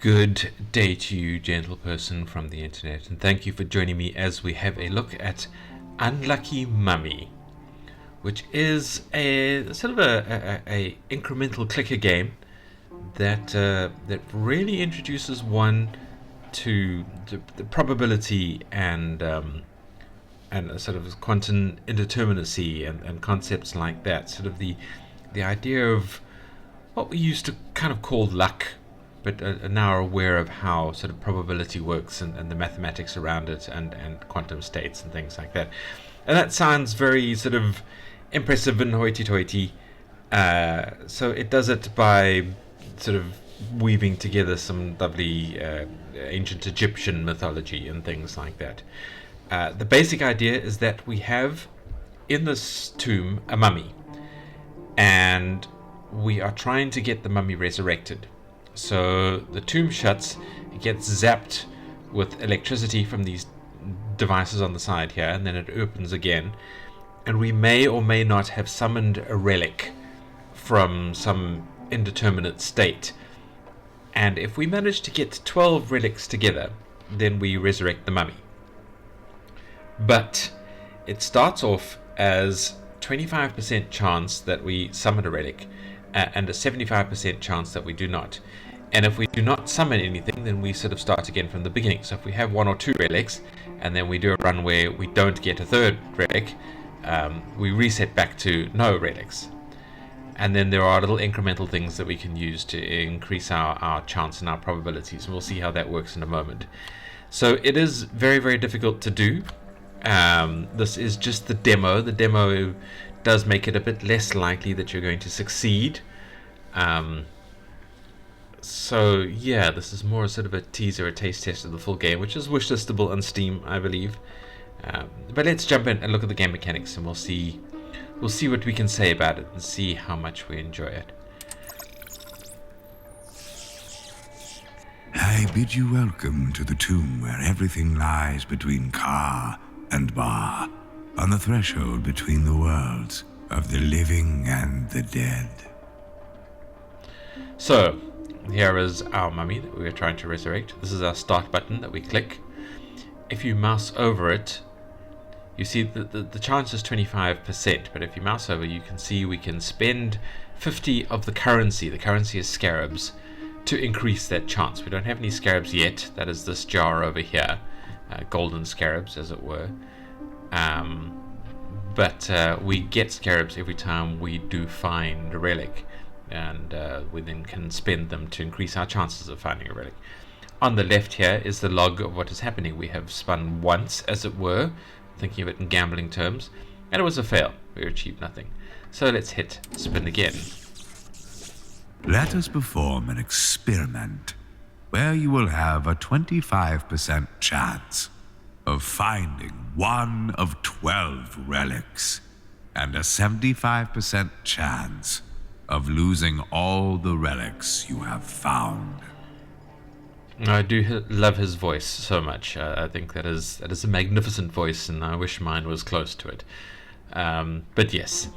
Good day to you, gentle person from the internet, and thank you for joining me as we have a look at Unlucky Mummy, which is a sort of a incremental clicker game that really introduces one to the probability and a sort of quantum indeterminacy and concepts like that. Sort of the idea of what we used to kind of call luck, but are now aware of how sort of probability works and the mathematics around it and quantum states and things like that. And that sounds very sort of impressive and hoity-toity. So it does it by sort of weaving together some lovely ancient Egyptian mythology and things like that. The basic idea is that we have in this tomb a mummy, and we are trying to get the mummy resurrected. So the tomb shuts, it gets zapped with electricity from these devices on the side here, and then it opens again, and we may or may not have summoned a relic from some indeterminate state. And if we manage to get 12 relics together, then we resurrect the mummy. But it starts off as 25% chance that we summon a relic, and a 75% chance that we do not. And if we do not summon anything, then we sort of start again from the beginning. So if we have one or two relics, and then we do a run where we don't get a third relic, we reset back to no relics. And then there are little incremental things that we can use to increase our chance and our probabilities. And we'll see how that works in a moment. So it is very, very difficult to do. This is just the demo. The demo does make it a bit less likely that you're going to succeed. So yeah, this is more sort of a teaser, a taste test of the full game, which is wishlistable on Steam, I believe. But let's jump in and look at the game mechanics, and we'll see what we can say about it and see how much we enjoy it. I bid you welcome to the tomb where everything lies between Ka and Ba, on the threshold between the worlds of the living and the dead. So, here is our mummy that we are trying to resurrect. This is our start button that we click. If you mouse over it, you see that the chance is 25%, but if you mouse over, you can see we can spend 50 of the currency is scarabs, to increase that chance. We don't have any scarabs yet. That is this jar over here, golden scarabs as it were. But we get scarabs every time we do find a relic, and we then can spend them to increase our chances of finding a relic. On the left here is the log of what is happening. We have spun once, as it were, thinking of it in gambling terms, and it was a fail. We achieved nothing. So let's hit spin again. Let us perform an experiment where you will have a 25% chance of finding one of 12 relics and a 75% chance of losing all the relics you have found. I do love his voice so much. I think that is a magnificent voice, and I wish mine was close to it. But yes,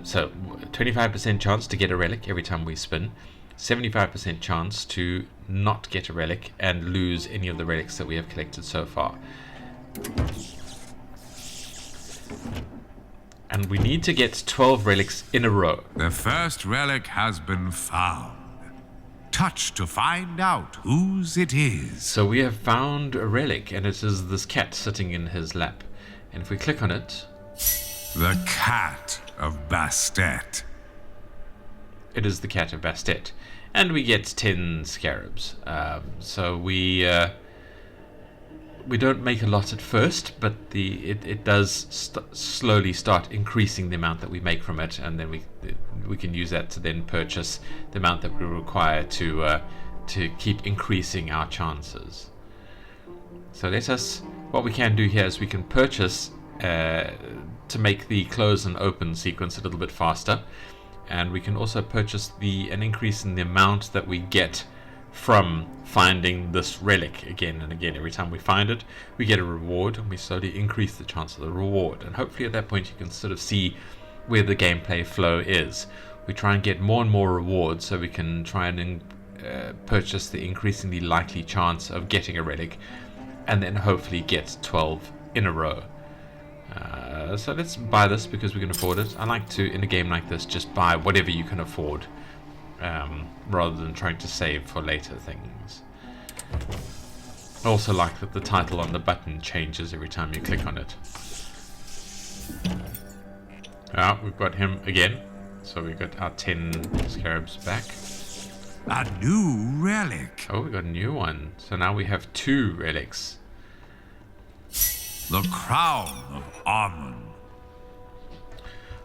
so 25% chance to get a relic every time we spin, 75% chance to not get a relic and lose any of the relics that we have collected so far. And we need to get 12 relics in a row. The first relic has been found. Touch to find out whose it is. So we have found a relic, and it is this cat sitting in his lap. And if we click on it... The Cat of Bastet. It is the Cat of Bastet. And we get 10 scarabs. So we don't make a lot at first, but it does slowly start increasing the amount that we make from it, and then we can use that to then purchase the amount that we require to keep increasing our chances. So what we can do here is we can purchase to make the close and open sequence a little bit faster, and we can also purchase an increase in the amount that we get from finding this relic again and again. Every time we find it, we get a reward, and we slowly increase the chance of the reward. And hopefully at that point you can sort of see where the gameplay flow is. We try and get more and more rewards so we can try and purchase the increasingly likely chance of getting a relic, and then hopefully get 12 in a row. So let's buy this because we can afford it. I like to, in a game like this, just buy whatever you can afford, rather than trying to save for later things. I also like that the title on the button changes every time you click on it. We've got him again. So we've got our 10 scarabs back. A new relic. Oh, we got a new one. So now we have 2 relics. The crown of Amun.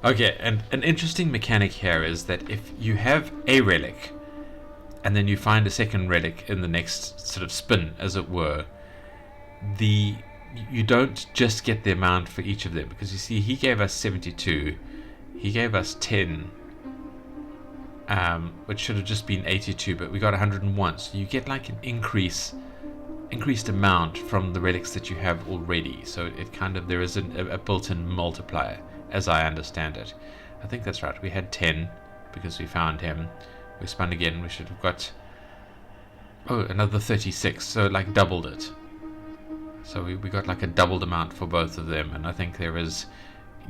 Okay, and an interesting mechanic here is that if you have a relic, and then you find a second relic in the next sort of spin, as it were, you don't just get the amount for each of them, because you see he gave us 72, he gave us 10, which should have just been 82, but we got 101, so you get like an increased amount from the relics that you have already. So it kind of, there is a built-in multiplier, as I understand it. I think that's right. We had 10 because we found him. We spun again. We should have got another 36, so like doubled it. So we got like a doubled amount for both of them, and I think there is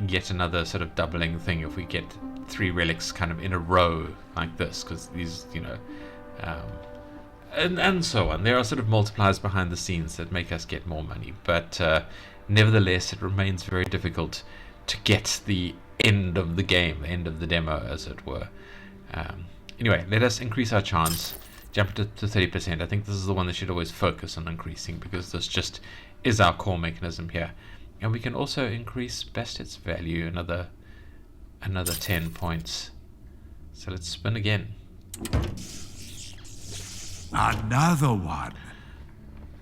yet another sort of doubling thing if we get 3 relics kind of in a row like this, because these, and so on. There are sort of multipliers behind the scenes that make us get more money, but nevertheless it remains very difficult to get the end of the game, the end of the demo, as it were. Anyway, let us increase our chance, jump it to 30%. I think this is the one that should always focus on increasing, because this just is our core mechanism here. And we can also increase Bastet's value another 10 points. So let's spin again. Another one.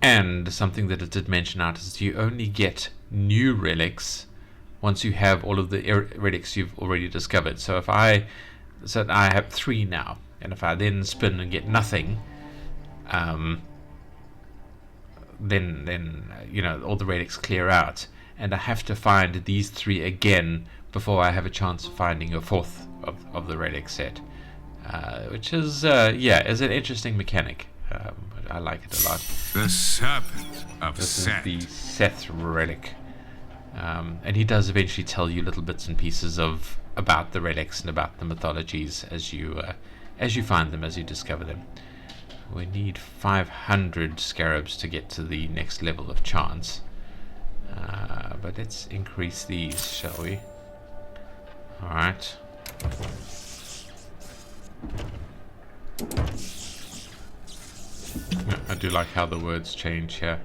And something that it did mention out is you only get new relics once you have all of the relics you've already discovered. So if I have 3 now, and if I then spin and get nothing, then all the relics clear out, and I have to find these 3 again before I have a chance of finding a 4th of the relic set, which is is an interesting mechanic. I like it a lot. The Serpent of Seth. This is the Seth relic. And he does eventually tell you little bits and pieces about the relics and about the mythologies as you find them, as you discover them. We need 500 scarabs to get to the next level of chance. But let's increase these, shall we? Alright. I do like how the words change here.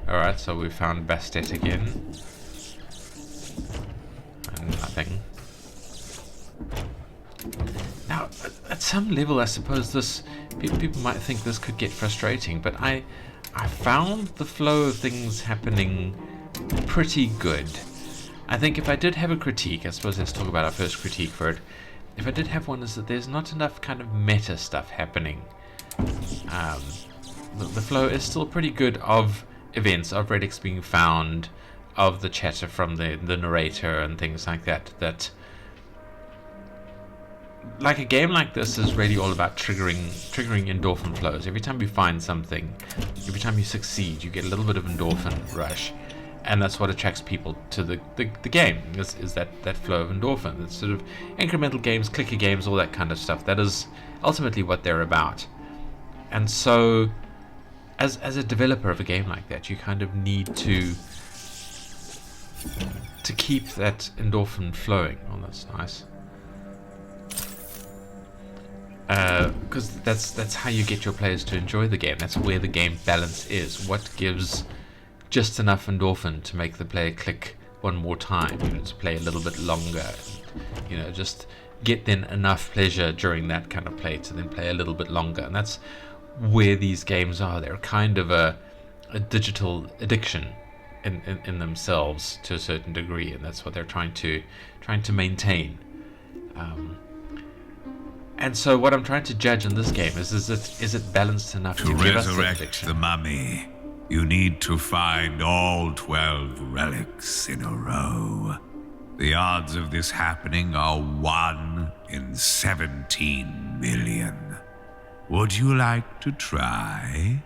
Alright, so we found Bastet again. And nothing. Now, at some level, I suppose this people might think this could get frustrating, but I found the flow of things happening pretty good. I think if I did have a critique, I suppose let's talk about our first critique for it. If I did have one, is that there's not enough kind of meta stuff happening. The flow is still pretty good of events, of relics being found, of the chatter from the narrator and things like that. That, like a game like this is really all about triggering endorphin flows. Every time you find something, every time you succeed, you get a little bit of endorphin rush, and that's what attracts people to the game. Is that flow of endorphin. It's sort of incremental games, clicker games, all that kind of stuff. That is ultimately what they're about. And so, as a developer of a game like that, you kind of need to keep that endorphin flowing. Oh, that's nice. Because that's how you get your players to enjoy the game. That's where the game balance is. What gives just enough endorphin to make the player click one more time, to play a little bit longer, just get then enough pleasure during that kind of play to then play a little bit longer. And that's where these games are. They're kind of a digital addiction in themselves to a certain degree, and that's what they're trying to maintain. And so what I'm trying to judge in this game is it balanced enough to give us resurrect the mummy, you need to find all 12 relics in a row. The odds of this happening are 1 in 17 million. Would you like to try?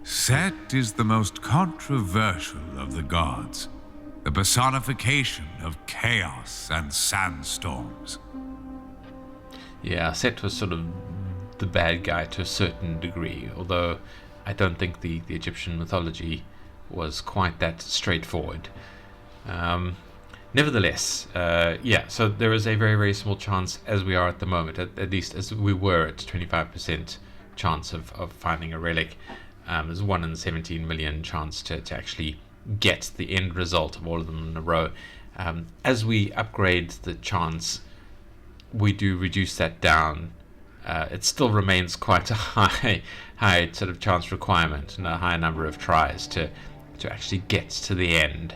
Set is the most controversial of the gods, the personification of chaos and sandstorms. Yeah, Set was sort of the bad guy to a certain degree, although I don't think the Egyptian mythology was quite that straightforward. Nevertheless, yeah, so there is a very, very small chance, as we are at the moment, at least as we were at 25% chance of finding a relic. There's 1 in 17 million chance to actually get the end result of all of them in a row. As we upgrade the chance, we do reduce that down. It still remains quite a high sort of chance requirement and a high number of tries to actually get to the end.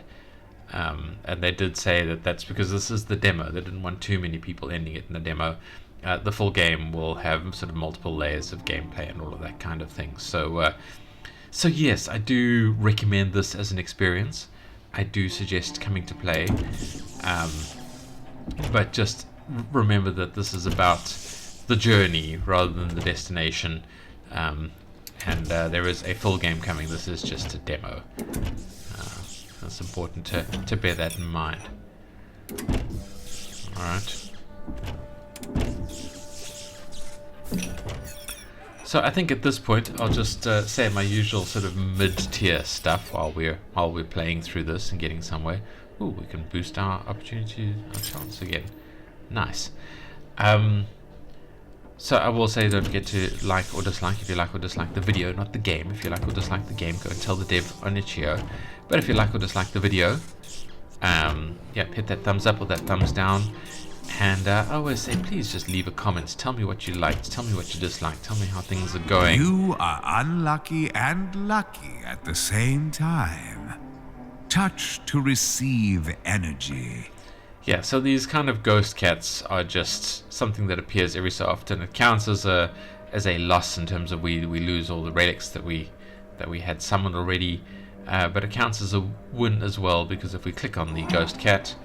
And they did say that that's because this is the demo. They didn't want too many people ending it in the demo. The full game will have sort of multiple layers of gameplay and all of that kind of thing. So yes, I do recommend this as an experience. I do suggest coming to play. But just remember that this is about the journey rather than the destination. And there is a full game coming. This is just a demo. It's important to bear that in mind. Alright. So I think at this point I'll just say my usual sort of mid-tier stuff while we're playing through this and getting somewhere. Ooh, we can boost our opportunity, our chance again. Nice. So I will say, don't forget to like or dislike if you like or dislike the video, not the game. If you like or dislike the game, go and tell the dev on itch.io. But if you like or dislike the video, yeah, hit that thumbs up or that thumbs down. And I always say, please just leave a comment. Tell me what you liked. Tell me what you disliked. Tell me how things are going. You are unlucky and lucky at the same time. Touch to receive energy. Yeah, so these kind of ghost cats are just something that appears every so often. It counts as a loss in terms of we lose all the relics that we had summoned already, but it counts as a win as well, because if we click on the ghost cat,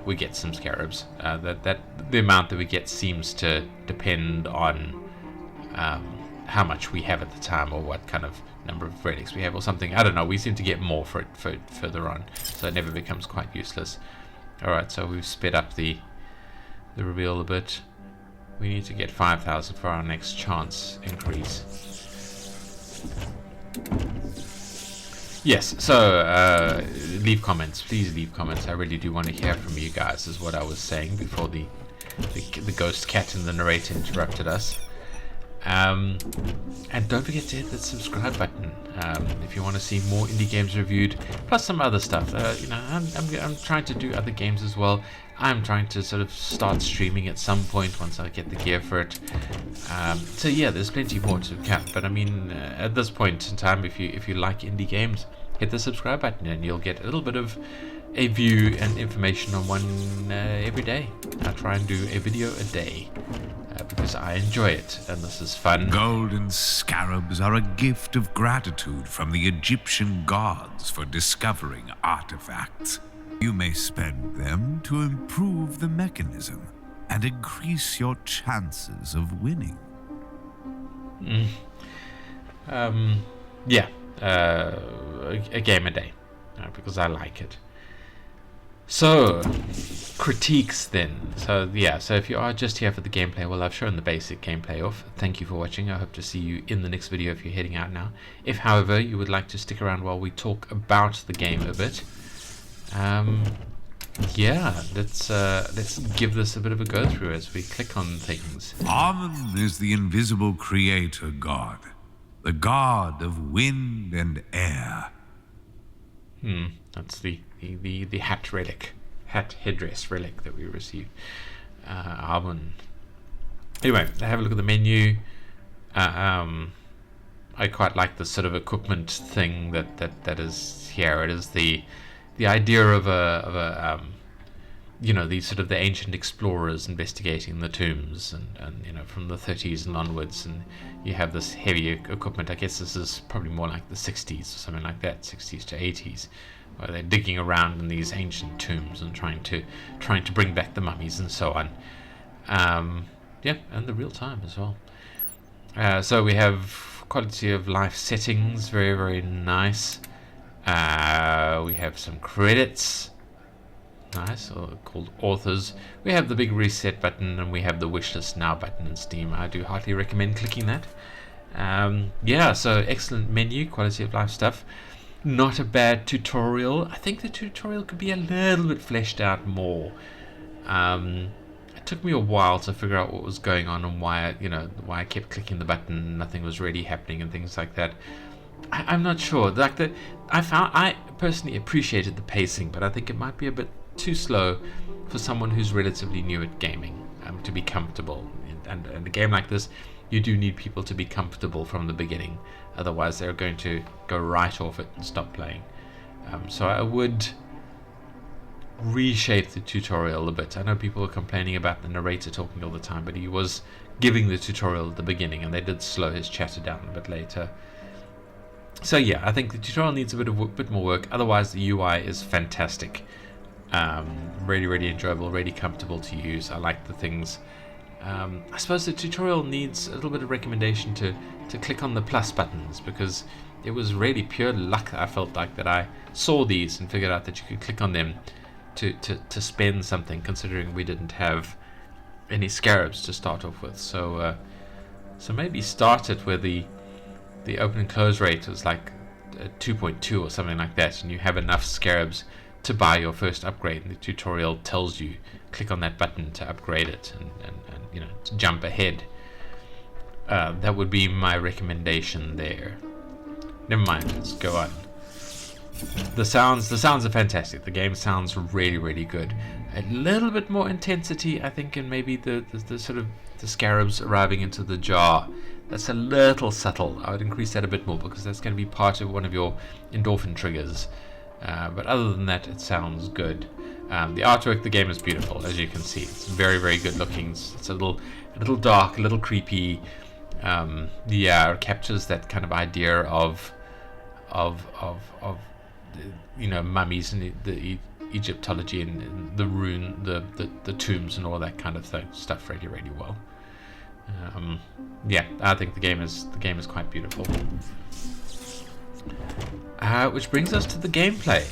we get some scarabs. The amount that we get seems to depend on how much we have at the time, or what kind of number of relics we have or something. I don't know. We seem to get more for it further on, so it never becomes quite useless. Alright, so we've sped up the reveal a bit. We need to get 5,000 for our next chance increase. Yes, so leave comments. Please leave comments. I really do want to hear from you guys, is what I was saying before the ghost cat and the narrator interrupted us. And don't forget to hit the subscribe button if you want to see more indie games reviewed, plus some other stuff. You know, I'm trying to do other games as well. I'm trying to sort of start streaming at some point once I get the gear for it. So yeah, there's plenty more to come. But I mean, at this point in time, if you like indie games, hit the subscribe button and you'll get a little bit of a view and information on one every day. I try and do a video a day. Because I enjoy it, and this is fun. Golden scarabs are a gift of gratitude from the Egyptian gods for discovering artifacts. You may spend them to improve the mechanism and increase your chances of winning. Yeah, a game a day, because I like it. So, critiques then. So yeah, so if you are just here for the gameplay, well, I've shown the basic gameplay off. Thank you for watching. I hope to see you in the next video if you're heading out now. If, however, you would like to stick around while we talk about the game a bit, yeah, let's give this a bit of a go through as we click on things. Amun is the invisible creator god, the god of wind and air. That's the hat relic, hat headdress relic that we received. Amun. Anyway, have a look at the menu. I quite like the sort of equipment thing that is here. It is the idea of a you know, the sort of the ancient explorers investigating the tombs and you know, from the 30s and onwards, and you have this heavy equipment. I guess this is probably more like the 60s or something like that, 60s to 80s, where they're digging around in these ancient tombs and trying to bring back the mummies and so on. Yeah, and the real time as well. So we have quality of life settings, very, very nice. We have some credits, nice, called authors. We have the big reset button, and we have the wishlist now button in Steam. I do heartily recommend clicking that. Yeah, so excellent menu, quality of life stuff. Not a bad tutorial. I think the tutorial could be a little bit fleshed out more. It took me a while to figure out what was going on and why I kept clicking the button and nothing was really happening and things like that. I'm not sure. I personally appreciated the pacing, but I think it might be a bit too slow for someone who's relatively new at gaming to be comfortable. And a game like this, you do need people to be comfortable from the beginning. Otherwise, they're going to go right off it and stop playing. So I would reshape the tutorial a bit. I know people are complaining about the narrator talking all the time, but he was giving the tutorial at the beginning, and they did slow his chatter down a bit later. So yeah, I think the tutorial needs a bit more work. Otherwise, the UI is fantastic. Really, really enjoyable, really comfortable to use. I like the things. I suppose the tutorial needs a little bit of recommendation to click on the plus buttons, because it was really pure luck. I felt like that I saw these and figured out that you could click on them to spend something, considering we didn't have any scarabs to start off with. So maybe start it where the open and close rate was like 2.2 or something like that, and you have enough scarabs to buy your first upgrade, and the tutorial tells you click on that button to upgrade it and to jump ahead. That would be my recommendation there. Never mind, let's go on. The sounds are fantastic. The game sounds really, really good. A little bit more intensity, I think, in maybe the sort of the scarabs arriving into the jar. That's a little subtle. I would increase that a bit more, because that's going to be part of one of your endorphin triggers. But other than that, it sounds good. The artwork, the game is beautiful, as you can see. It's very, very good looking. It's a little dark, a little creepy. It captures that kind of idea of mummies and the Egyptology and the rune, the tombs and all that kind of stuff really, really well. I think the game is quite beautiful. Which brings us to the gameplay,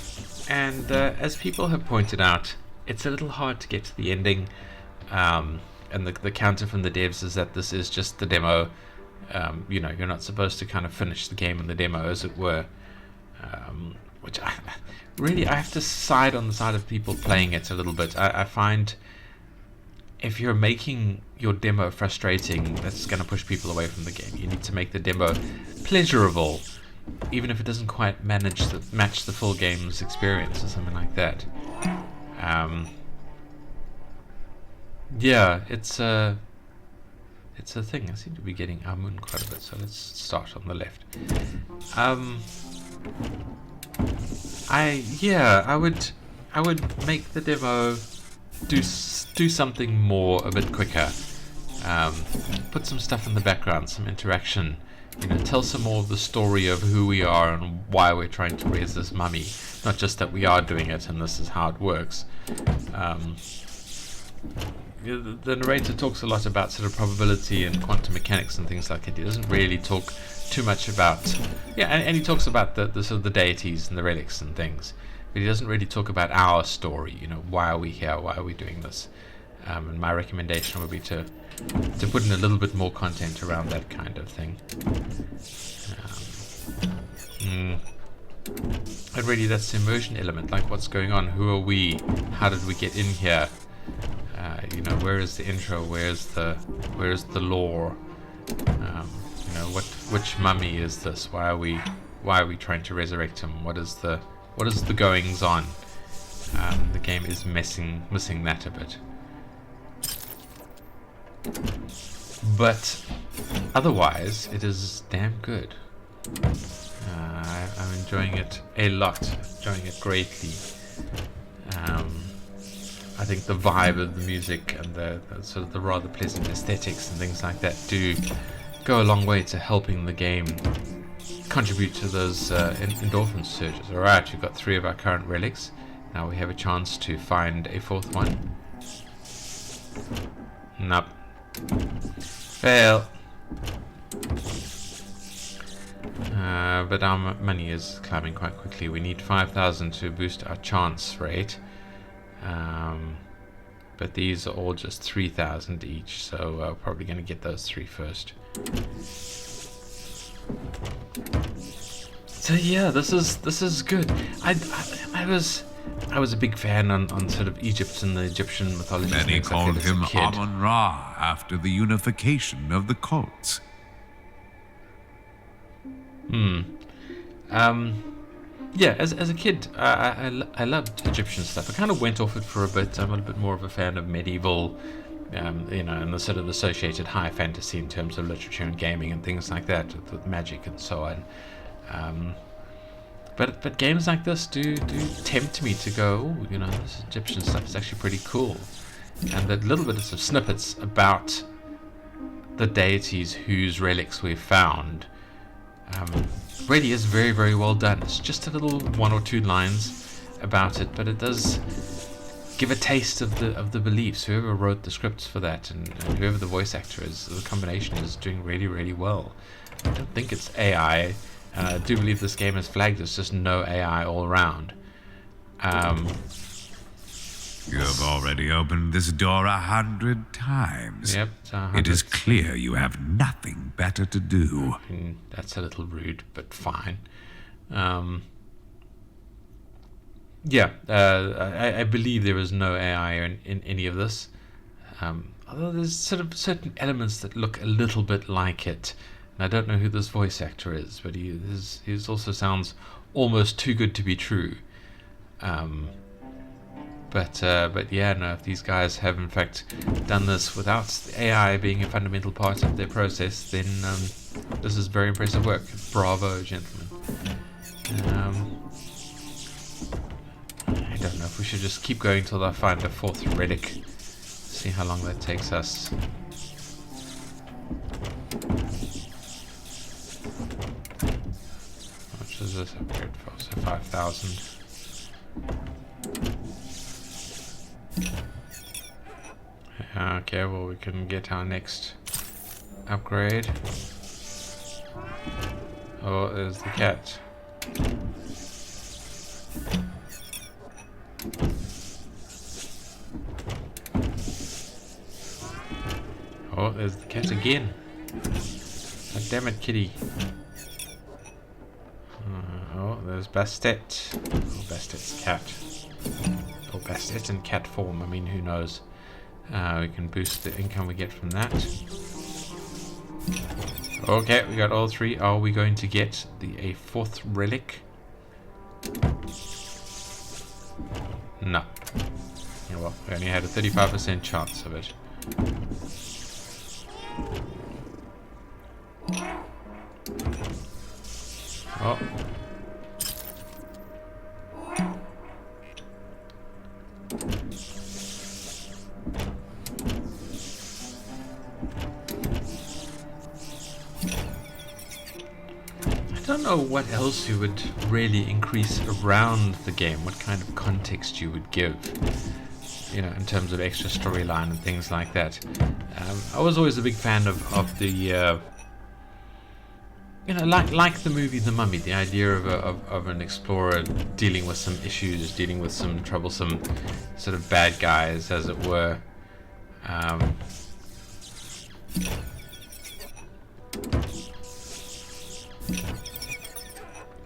and as people have pointed out, it's a little hard to get to the ending, and the counter from the devs is that this is just the demo. You're not supposed to kind of finish the game in the demo, as it were, which I have to side on the side of people playing it a little bit. I find if you're making your demo frustrating, that's going to push people away from the game. You need to make the demo pleasurable, even if it doesn't quite match the full game's experience or something like that. It's a thing. I seem to be getting our moon quite a bit, so let's start on the left. I would make the demo do something more a bit quicker. Put some stuff in the background, some interaction. Tell some more of the story of who we are and why we're trying to raise this mummy. Not just that we are doing it and this is how it works. The narrator talks a lot about sort of probability and quantum mechanics and things like that. He doesn't really talk too much about... and he talks about the sort of the deities and the relics and things. But he doesn't really talk about our story. Why are we here? Why are we doing this? And my recommendation would be to put in a little bit more content around that kind of thing. And really, that's the immersion element. Like, what's going on? Who are we? How did we get in here? Where is the intro? Where's the lore? Which mummy is this? Why are we trying to resurrect him? What is the goings on? The game is missing that a bit. But otherwise, it is damn good. I'm enjoying it a lot. Enjoying it greatly. I think the vibe of the music and the sort of the rather pleasant aesthetics and things like that do go a long way to helping the game contribute to those endorphin surges. Alright, we've got 3 of our current relics. Now we have a chance to find a 4th one. Nope. Fail. But our money is climbing quite quickly. We need 5,000 to boost our chance rate. But these are all just 3,000 each, so we're probably going to get those 3 first. So yeah, this is good. I was a big fan on sort of Egypt and the Egyptian mythology. Many called him kid. Amun-Ra after the unification of the cults. Yeah, as a kid, I loved Egyptian stuff. I kind of went off it for a bit. I'm a little bit more of a fan of medieval, and the sort of associated high fantasy in terms of literature and gaming and things like that, with magic and so on. But games like this do tempt me to go, this Egyptian stuff is actually pretty cool. And the little bits of snippets about the deities whose relics we've found really is very, very well done. It's just a little 1 or 2 lines about it, but it does give a taste of the beliefs. Whoever wrote the scripts for that and whoever the voice actor is, the combination is doing really, really well. I don't think it's AI. I do believe this game is flagged as just no AI all around. You have already opened this door 100 times. Yep. It is clear you have nothing better to do. That's a little rude, but fine. I believe there is no AI in any of this. Although there's sort of certain elements that look a little bit like it. And I don't know who this voice actor is, but he also sounds almost too good to be true. But yeah, no, if these guys have in fact done this without the AI being a fundamental part of their process, then this is very impressive work. Bravo, gentlemen. I don't know if we should just keep going till I find a 4th relic. See how long that takes us. How much is this upgrade for? So 5,000. Okay, well, we can get our next upgrade. Oh, there's the cat. Oh, there's the cat again. God damn it, kitty. Oh, there's Bastet. Oh, Bastet's cat. Or Bastet in cat form. I mean, who knows? We can boost the income we get from that. Okay, we got all 3. Are we going to get a 4th relic? No. Oh, well, we only had a 35% chance of it. Oh. I don't know what else you would really increase around the game, what kind of context you would give, in terms of extra storyline and things like that. I was always a big fan of the, like the movie The Mummy, the idea of an explorer dealing with some issues, dealing with some troublesome sort of bad guys, as it were.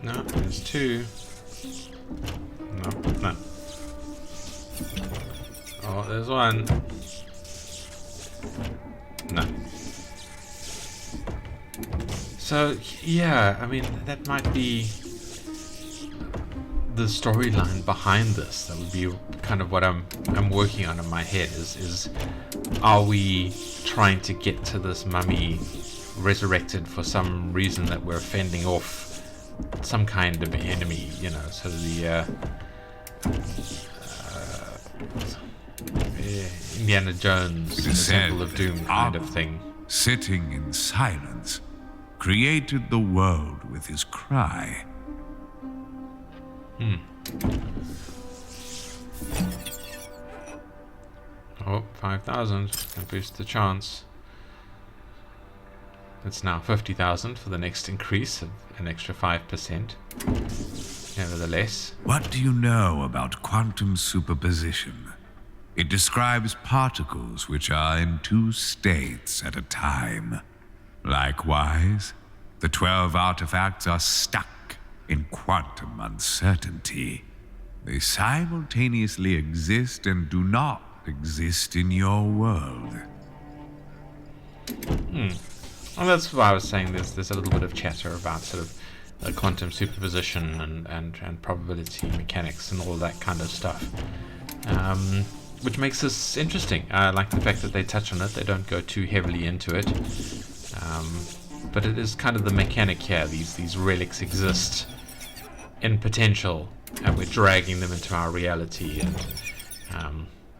No, there's 2. No. Oh, there's 1. No. So, yeah, I mean, that might be the storyline behind this. That would be kind of what I'm working on in my head is are we trying to get to this mummy resurrected for some reason that we're fending off some kind of enemy, sort of the Indiana Jones, the Temple of Doom kind of thing. Sitting in silence, created the world with his cry. Oh, 5,000 can boost the chance. It's now 50,000 for the next increase of an extra 5%. Nevertheless. What do you know about quantum superposition? It describes particles which are in two states at a time. Likewise, the 12 artifacts are stuck in quantum uncertainty. They simultaneously exist and do not exist in your world. Well, that's why I was saying there's a little bit of chatter about sort of quantum superposition and probability mechanics and all that kind of stuff, which makes this interesting. I like the fact that they touch on it. They don't go too heavily into it, but it is kind of the mechanic here. These relics exist in potential, and we're dragging them into our reality, and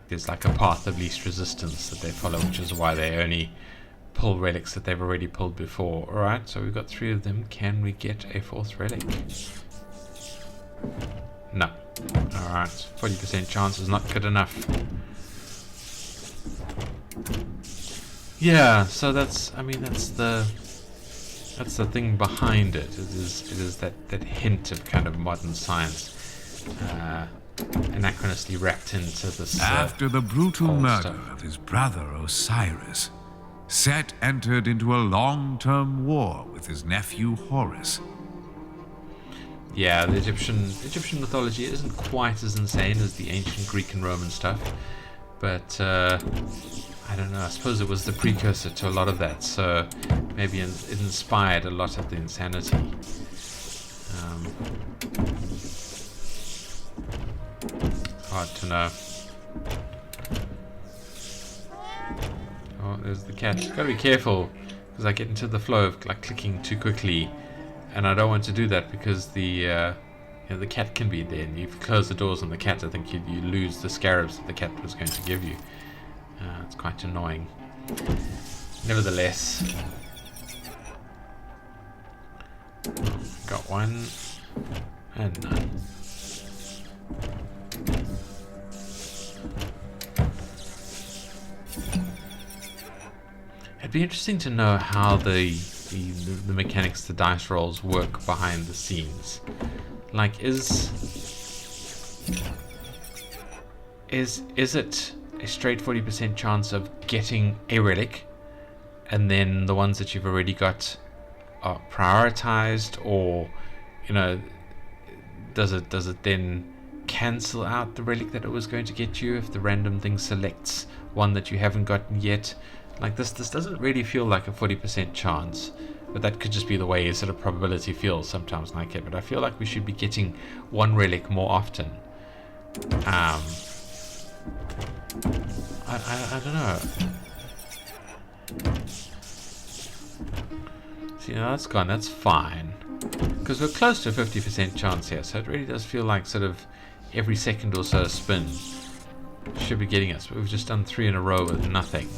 there's like a path of least resistance that they follow, which is why they only pull relics that they've already pulled before. Alright, so we've got 3 of them. Can we get a 4th relic? No. Alright, 40% chance is not good enough. Yeah, so that's the thing behind it. It is that hint of kind of modern science, anachronously wrapped into this. After the brutal murder stuff of his brother Osiris, Set entered into a long-term war with his nephew Horus. Yeah, the Egyptian mythology isn't quite as insane as the ancient Greek and Roman stuff, but I don't know. I suppose it was the precursor to a lot of that, so maybe it inspired a lot of the insanity. Hard to know. Oh, there's the cat. Gotta be careful, because I get into the flow of like clicking too quickly, and I don't want to do that because the cat can be there, and if you close the doors on the cat, I think you lose the scarabs that the cat was going to give you. It's quite annoying. Nevertheless, got one and none. It'd be interesting to know how the mechanics, the dice rolls work behind the scenes. Like, is it a straight 40% chance of getting a relic, and then the ones that you've already got are prioritized, or does it then cancel out the relic that it was going to get you if the random thing selects one that you haven't gotten yet? Like, this doesn't really feel like a 40% chance, but that could just be the way sort of probability feels sometimes like it. But I feel like we should be getting one relic more often. I don't know. See, now that's gone. That's fine, because we're close to a 50% chance here. So it really does feel like sort of every second or so a spin should be getting us. But we've just done 3 in a row with nothing.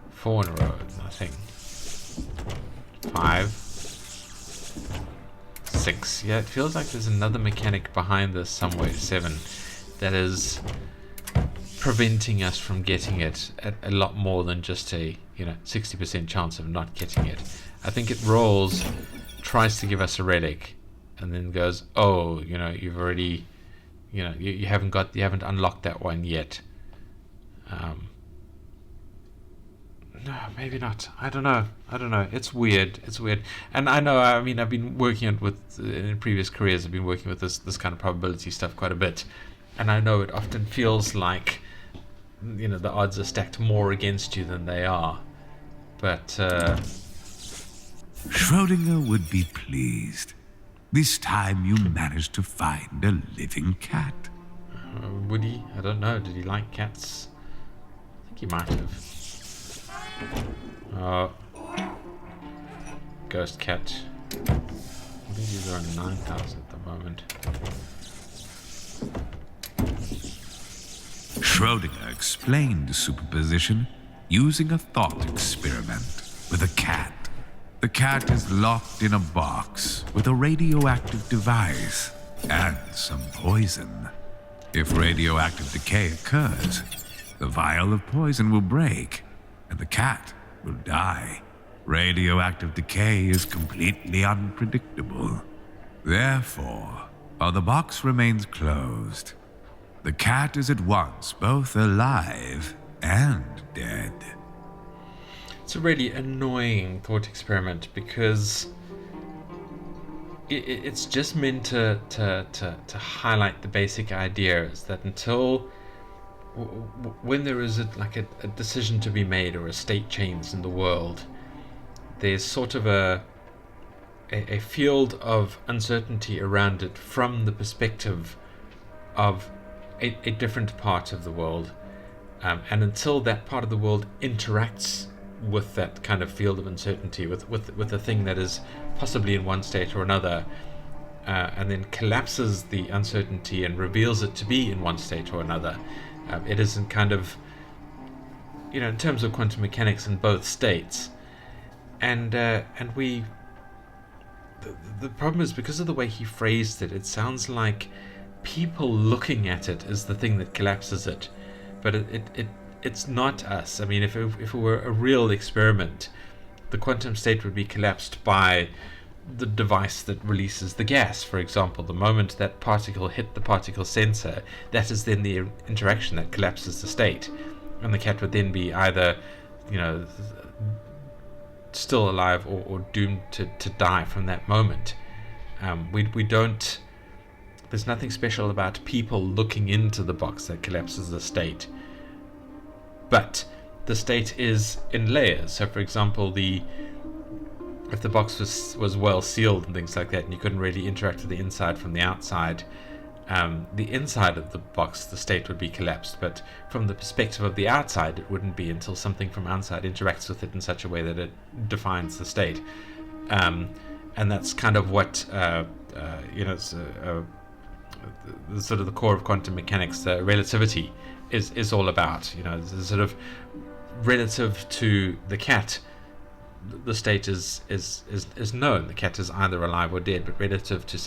4 in a row, nothing. 5, 6. Yeah, it feels like there's another mechanic behind this somewhere. 7, that is preventing us from getting it at a lot more than just a 60% chance of not getting it. I think it rolls, tries to give us a relic, and then goes, oh, you've already, you haven't unlocked that one yet. No, maybe not. I don't know. It's weird. And I know, I've been working in previous careers, I've been working with this kind of probability stuff quite a bit. And I know it often feels like, the odds are stacked more against you than they are. But, Schrödinger would be pleased. This time you managed to find a living cat. Would he? I don't know. Did he like cats? I think he might have. Ghost cat. I think he's around 9,000 at the moment. Schrödinger explained superposition using a thought experiment with a cat. The cat is locked in a box with a radioactive device and some poison. If radioactive decay occurs, the vial of poison will break and the cat will die. Radioactive decay is completely unpredictable. Therefore, while the box remains closed, the cat is at once both alive and dead. It's a really annoying thought experiment because it's just meant to highlight the basic idea is that until when there is a decision to be made or a state change in the world, there's sort of a field of uncertainty around it from the perspective of a different part of the world, and until that part of the world interacts with that kind of field of uncertainty, with a thing that is possibly in one state or another, and then collapses the uncertainty and reveals it to be in one state or another, it isn't kind of, in terms of quantum mechanics, in both states. And the problem is, because of the way he phrased it, it sounds like people looking at it is the thing that collapses it, but it's not us. I mean, if it were a real experiment, the quantum state would be collapsed by the device that releases the gas, for example. The moment that particle hit the particle sensor, that is then the interaction that collapses the state, and the cat would then be either, still alive or doomed to die from that moment. We don't. There's nothing special about people looking into the box that collapses the state. But the state is in layers. So, for example, if the box was well sealed and things like that, and you couldn't really interact with the inside from the outside, the inside of the box, the state would be collapsed. But from the perspective of the outside, it wouldn't be until something from outside interacts with it in such a way that it defines the state. And that's kind of what the sort of the core of quantum mechanics, relativity, is all about. Sort of relative to the cat, the state is known. The cat is either alive or dead. But relative to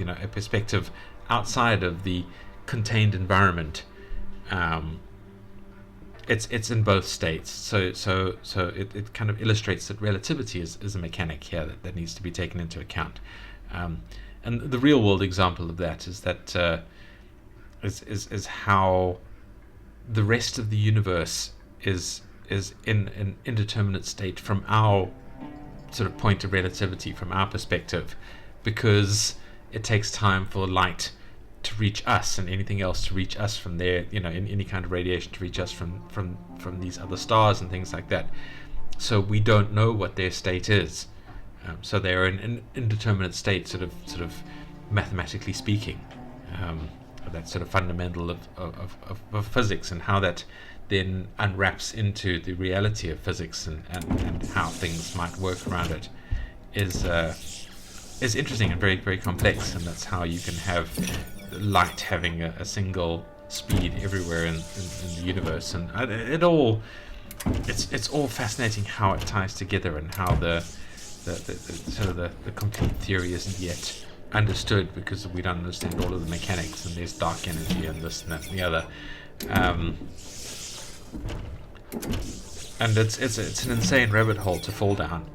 a perspective outside of the contained environment, it's in both states. So it kind of illustrates that relativity is a mechanic here that needs to be taken into account. And the real world example of that is how the rest of the universe is in an indeterminate state from our sort of point of relativity, from our perspective, because it takes time for light to reach us and anything else to reach us from there, in any kind of radiation to reach us from these other stars and things like that. So we don't know what their state is. So they're in an indeterminate state, sort of mathematically speaking. That's sort of fundamental of physics, and how that then unwraps into the reality of physics and how things might work around it is interesting and very, very complex. And that's how you can have light having a single speed everywhere in the universe, and it's all fascinating how it ties together, and how the complete theory isn't yet understood, because we don't understand all of the mechanics, and there's dark energy and this and that and the other, and it's an insane rabbit hole to fall down,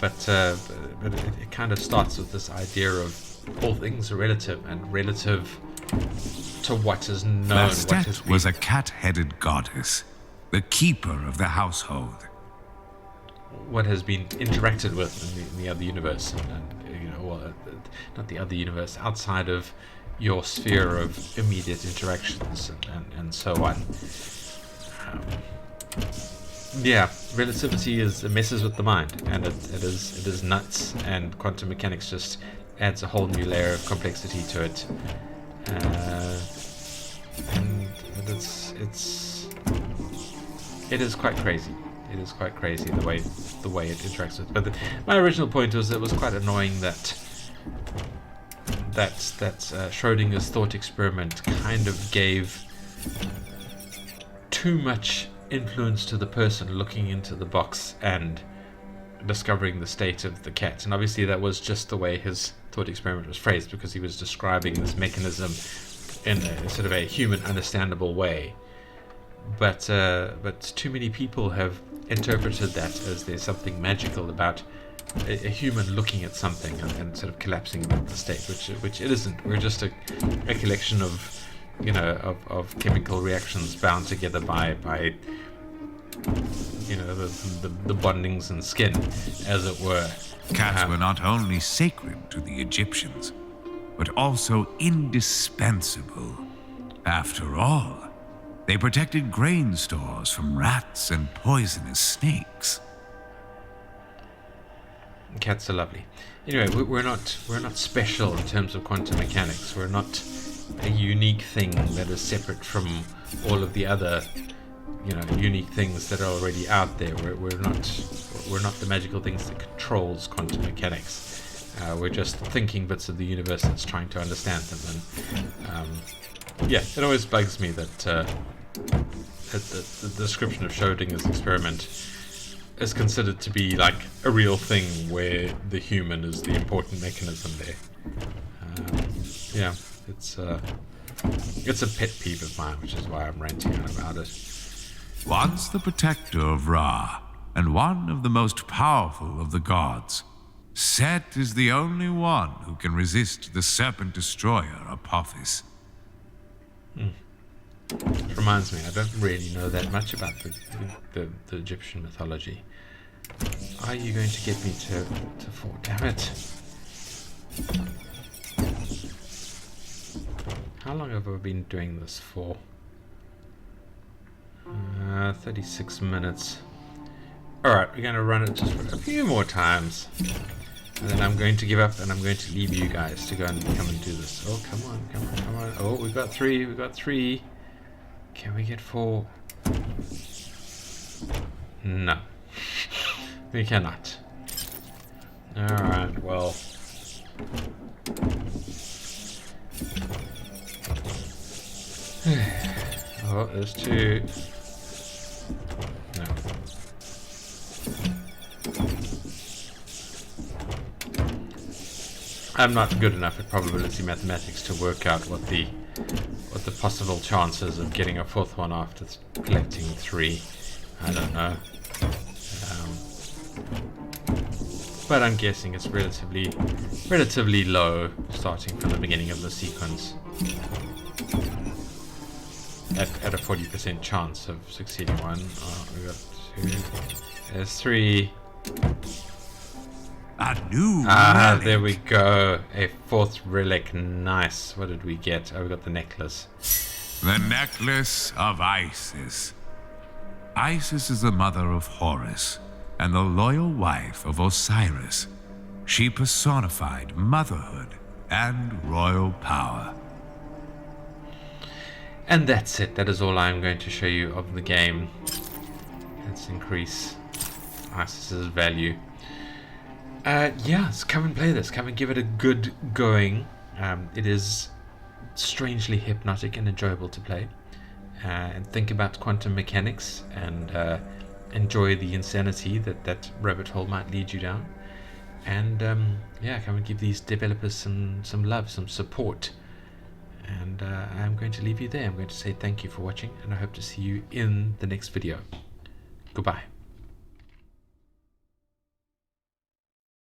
but it kind of starts with this idea of all things are relative, and relative to what is known. Bastet was a cat-headed goddess, the keeper of the household. What has been interacted with in the other universe, and not the other universe, outside of your sphere of immediate interactions, and so on. Relativity messes with the mind, and it is nuts, and quantum mechanics just adds a whole new layer of complexity to it, and it is quite crazy. It is quite crazy the way it interacts with. But my original point was it was quite annoying that Schrodinger's thought experiment kind of gave too much influence to the person looking into the box and discovering the state of the cat. And obviously that was just the way his thought experiment was phrased, because he was describing this mechanism in a sort of a human understandable way. But too many people have interpreted that as there's something magical about a human looking at something and sort of collapsing into the state, which it isn't. We're just a collection of, you know, of chemical reactions bound together by you know, the bondings and skin, as it were. Cats were not only sacred to the Egyptians, but also indispensable. After all, they protected grain stores from rats and poisonous snakes. Cats are lovely. Anyway, we're not special in terms of quantum mechanics. We're not a unique thing that is separate from all of the other, you know, unique things that are already out there. We're not the magical things that controls quantum mechanics. We're just thinking bits of the universe that's trying to understand them. And yeah, it always bugs me that the description of Schrödinger's experiment is considered to be like a real thing where the human is the important mechanism there. Yeah, it's a pet peeve of mine, which is why I'm ranting on about it. Once the protector of Ra, and one of the most powerful of the gods, Set is the only one who can resist the serpent destroyer, Apophis. It reminds me, I don't really know that much about the Egyptian mythology. Are you going to get me to Fort? Damn it. How long have I been doing this for? 36 minutes. Alright, we're going to run it just for a few more times. And then I'm going to give up and I'm going to leave you guys to go and come and do this. Oh, come on, come on, come on. Oh, we got three. Can we get 4? No. We cannot. Alright, well. Oh, there's 2. No. I'm not good enough at probability mathematics to work out what the possible chances of getting a 4th one after collecting 3. I don't know. But I'm guessing it's relatively low, starting from the beginning of the sequence. At a 40% chance of succeeding one. Oh, we got 2. There's 3. A new relic. There we go. A 4th relic. Nice. What did we get? Oh, we got the necklace. The necklace of Isis. Isis is the mother of Horus and the loyal wife of Osiris. She personified motherhood and royal power. And that's it. That is all I'm going to show you of the game. Let's increase Isis's value. Yeah, so come and play this. Come and give it a good going. It is strangely hypnotic and enjoyable to play. And think about quantum mechanics and enjoy the insanity that rabbit hole might lead you down. And yeah, come and give these developers some love, some support. And I'm going to leave you there. I'm going to say thank you for watching, and I hope to see you in the next video. Goodbye.